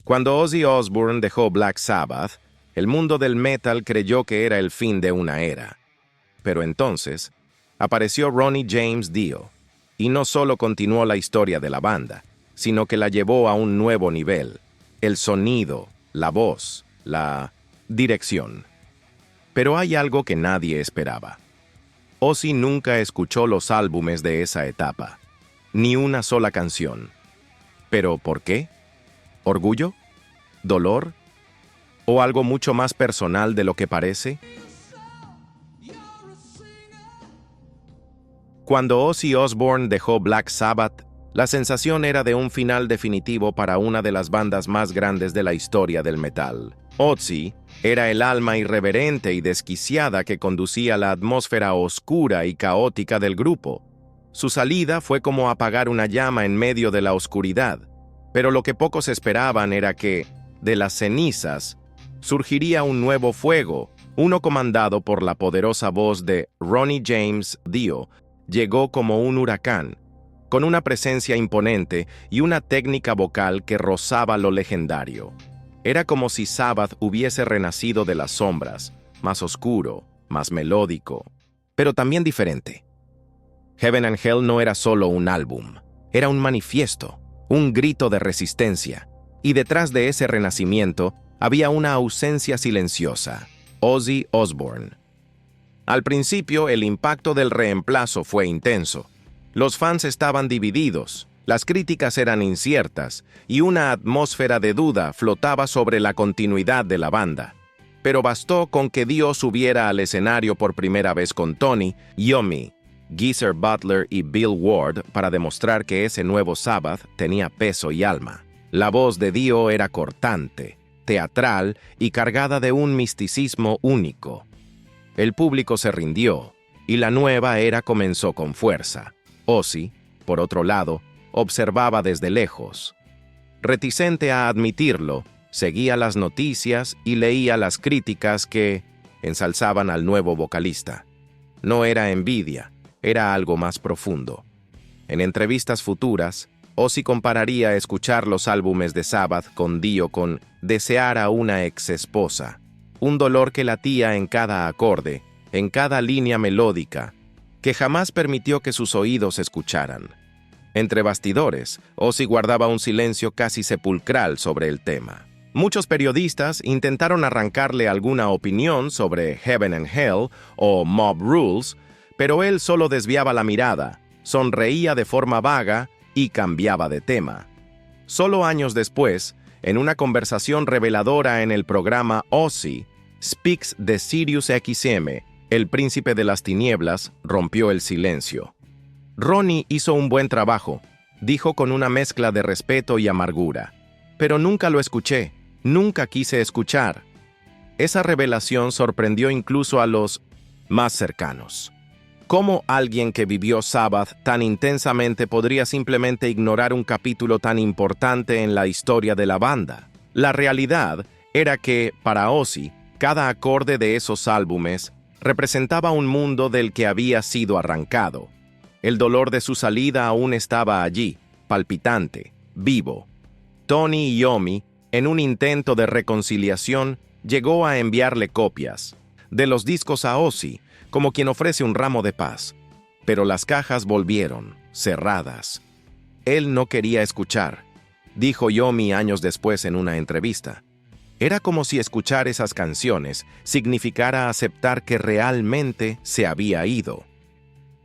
Cuando Ozzy Osbourne dejó Black Sabbath, el mundo del metal creyó que era el fin de una era. Pero entonces, apareció Ronnie James Dio, y no solo continuó la historia de la banda, sino que la llevó a un nuevo nivel: el sonido, la voz, la dirección. Pero hay algo que nadie esperaba. Ozzy nunca escuchó los álbumes de esa etapa, ni una sola canción. ¿Pero por qué? ¿Orgullo? ¿Dolor? ¿O algo mucho más personal de lo que parece? Cuando Ozzy Osbourne dejó Black Sabbath, la sensación era de un final definitivo para una de las bandas más grandes de la historia del metal. Ozzy era el alma irreverente y desquiciada que conducía la atmósfera oscura y caótica del grupo. Su salida fue como apagar una llama en medio de la oscuridad, pero lo que pocos esperaban era que, de las cenizas, surgiría un nuevo fuego. Uno comandado por la poderosa voz de Ronnie James Dio. Llegó como un huracán, con una presencia imponente y una técnica vocal que rozaba lo legendario. Era como si Sabbath hubiese renacido de las sombras, más oscuro, más melódico, pero también diferente. Heaven and Hell no era solo un álbum, era un manifiesto, un grito de resistencia, y detrás de ese renacimiento había una ausencia silenciosa: Ozzy Osbourne. Al principio, el impacto del reemplazo fue intenso. Los fans estaban divididos, las críticas eran inciertas, y una atmósfera de duda flotaba sobre la continuidad de la banda. Pero bastó con que Dio subiera al escenario por primera vez con Tony, Iommi, Geezer Butler y Bill Ward para demostrar que ese nuevo Sabbath tenía peso y alma. La voz de Dio era cortante, teatral y cargada de un misticismo único. El público se rindió, y la nueva era comenzó con fuerza. Ozzy, por otro lado, observaba desde lejos. Reticente a admitirlo, seguía las noticias y leía las críticas que ensalzaban al nuevo vocalista. No era envidia, era algo más profundo. En entrevistas futuras, Ozzy compararía escuchar los álbumes de Sabbath con Dio con desear a una ex-esposa. Un dolor que latía en cada acorde, en cada línea melódica, que jamás permitió que sus oídos escucharan. Entre bastidores, Ozzy guardaba un silencio casi sepulcral sobre el tema. Muchos periodistas intentaron arrancarle alguna opinión sobre Heaven and Hell o Mob Rules, pero él solo desviaba la mirada, sonreía de forma vaga y cambiaba de tema. Solo años después, en una conversación reveladora en el programa Ozzy Speaks de Sirius XM, el príncipe de las tinieblas rompió el silencio. Ronnie hizo un buen trabajo, dijo con una mezcla de respeto y amargura. Pero nunca lo escuché, nunca quise escuchar. Esa revelación sorprendió incluso a los más cercanos. ¿Cómo alguien que vivió Sabbath tan intensamente podría simplemente ignorar un capítulo tan importante en la historia de la banda? La realidad era que, para Ozzy, cada acorde de esos álbumes representaba un mundo del que había sido arrancado. El dolor de su salida aún estaba allí, palpitante, vivo. Tony Iommi, en un intento de reconciliación, llegó a enviarle copias de los discos a Ozzy, como quien ofrece un ramo de paz. Pero las cajas volvieron, cerradas. Él no quería escuchar, dijo Iommi años después en una entrevista. Era como si escuchar esas canciones significara aceptar que realmente se había ido.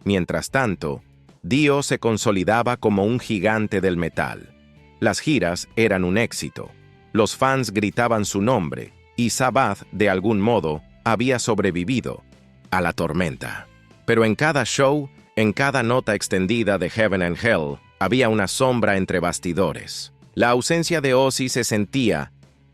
Mientras tanto, Dio se consolidaba como un gigante del metal. Las giras eran un éxito. Los fans gritaban su nombre, y Sabbath, de algún modo, había sobrevivido a la tormenta. Pero en cada show, en cada nota extendida de Heaven and Hell, había una sombra entre bastidores. La ausencia de Ozzy se sentía,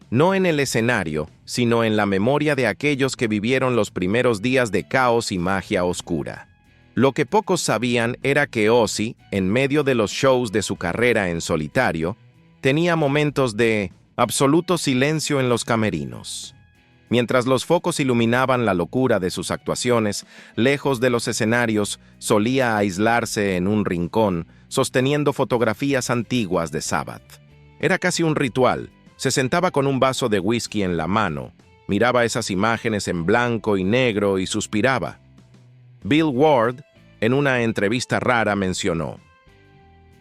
no en el escenario, sino en la memoria de aquellos que vivieron los primeros días de caos y magia oscura. Lo que pocos sabían era que Ozzy, en medio de los shows de su carrera en solitario, tenía momentos de absoluto silencio en los camerinos. Mientras los focos iluminaban la locura de sus actuaciones, lejos de los escenarios, solía aislarse en un rincón, sosteniendo fotografías antiguas de Sabbath. Era casi un ritual, Se sentaba con un vaso de whisky en la mano, miraba esas imágenes en blanco y negro y suspiraba. Bill Ward, en una entrevista rara, mencionó: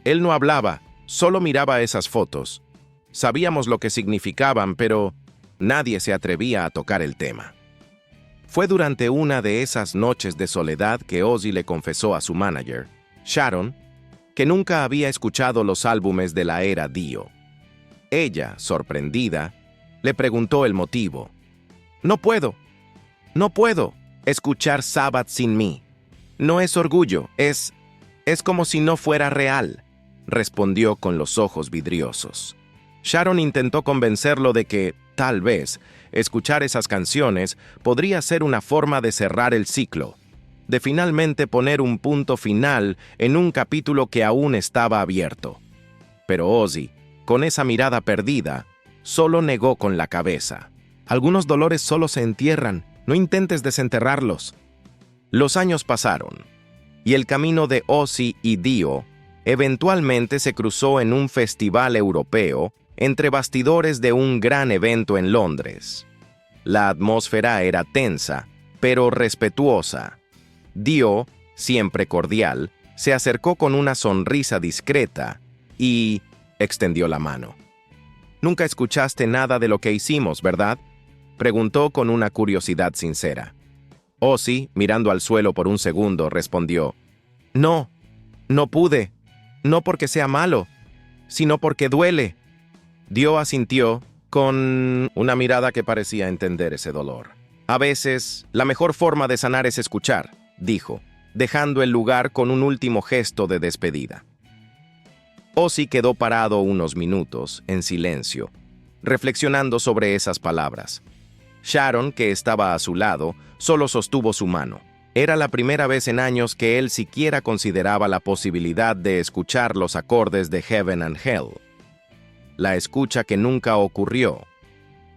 él no hablaba, solo miraba esas fotos. Sabíamos lo que significaban, pero nadie se atrevía a tocar el tema. Fue durante una de esas noches de soledad que Ozzy le confesó a su manager, Sharon, que nunca había escuchado los álbumes de la era Dio. Ella, sorprendida, le preguntó el motivo. No puedo escuchar Sabbath sin mí. No es orgullo, es como si no fuera real, respondió con los ojos vidriosos. Sharon intentó convencerlo de que, tal vez, escuchar esas canciones podría ser una forma de cerrar el ciclo, de finalmente poner un punto final en un capítulo que aún estaba abierto. Pero Ozzy, con esa mirada perdida, solo negó con la cabeza. Algunos dolores solo se entierran, no intentes desenterrarlos. Los años pasaron, y el camino de Ozzy y Dio eventualmente se cruzó en un festival europeo entre bastidores de un gran evento en Londres. La atmósfera era tensa, pero respetuosa. Dio, siempre cordial, se acercó con una sonrisa discreta y extendió la mano. «Nunca escuchaste nada de lo que hicimos, ¿verdad?», preguntó con una curiosidad sincera. Ozzy, mirando al suelo por un segundo, respondió: «No pude, no porque sea malo, sino porque duele». Dio asintió con una mirada que parecía entender ese dolor. «A veces, la mejor forma de sanar es escuchar», dijo, dejando el lugar con un último gesto de despedida. Ozzy quedó parado unos minutos, en silencio, reflexionando sobre esas palabras. Sharon, que estaba a su lado, solo sostuvo su mano. Era la primera vez en años que él siquiera consideraba la posibilidad de escuchar los acordes de Heaven and Hell. La escucha que nunca ocurrió.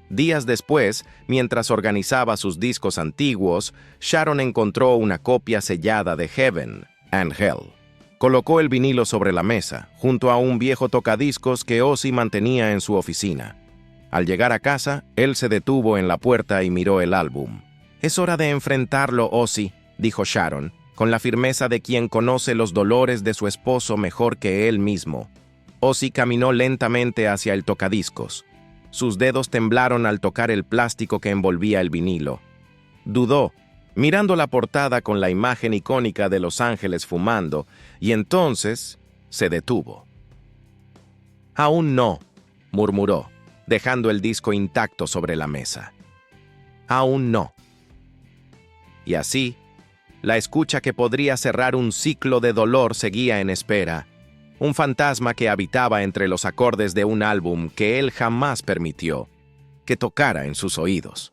Días después, mientras organizaba sus discos antiguos, Sharon encontró una copia sellada de Heaven and Hell. Colocó el vinilo sobre la mesa, junto a un viejo tocadiscos que Ozzy mantenía en su oficina. Al llegar a casa, él se detuvo en la puerta y miró el álbum. «Es hora de enfrentarlo, Ozzy», dijo Sharon, con la firmeza de quien conoce los dolores de su esposo mejor que él mismo. Ozzy caminó lentamente hacia el tocadiscos. Sus dedos temblaron al tocar el plástico que envolvía el vinilo. Dudó, mirando la portada con la imagen icónica de los ángeles fumando, y entonces se detuvo. «Aún no», murmuró, dejando el disco intacto sobre la mesa. «Aún no». Y así, la escucha que podría cerrar un ciclo de dolor seguía en espera, un fantasma que habitaba entre los acordes de un álbum que él jamás permitió que tocara en sus oídos.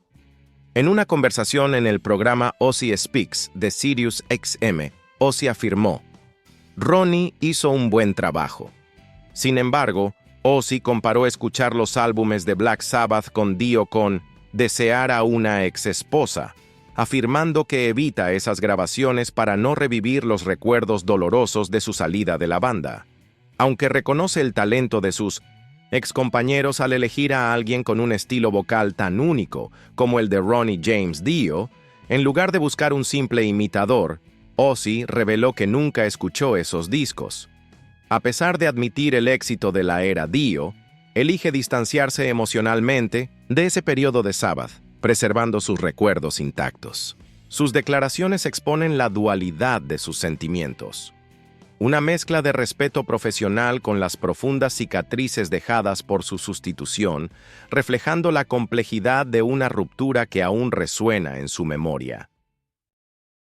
En una conversación en el programa Ozzy Speaks de Sirius XM, Ozzy afirmó: «Ronnie hizo un buen trabajo». Sin embargo, Ozzy comparó escuchar los álbumes de Black Sabbath con Dio con «desear a una ex-esposa», afirmando que evita esas grabaciones para no revivir los recuerdos dolorosos de su salida de la banda. Aunque reconoce el talento de sus excompañeros al elegir a alguien con un estilo vocal tan único como el de Ronnie James Dio, en lugar de buscar un simple imitador, Ozzy reveló que nunca escuchó esos discos. A pesar de admitir el éxito de la era Dio, elige distanciarse emocionalmente de ese periodo de Sabbath, preservando sus recuerdos intactos. Sus declaraciones exponen la dualidad de sus sentimientos. Una mezcla de respeto profesional con las profundas cicatrices dejadas por su sustitución, reflejando la complejidad de una ruptura que aún resuena en su memoria.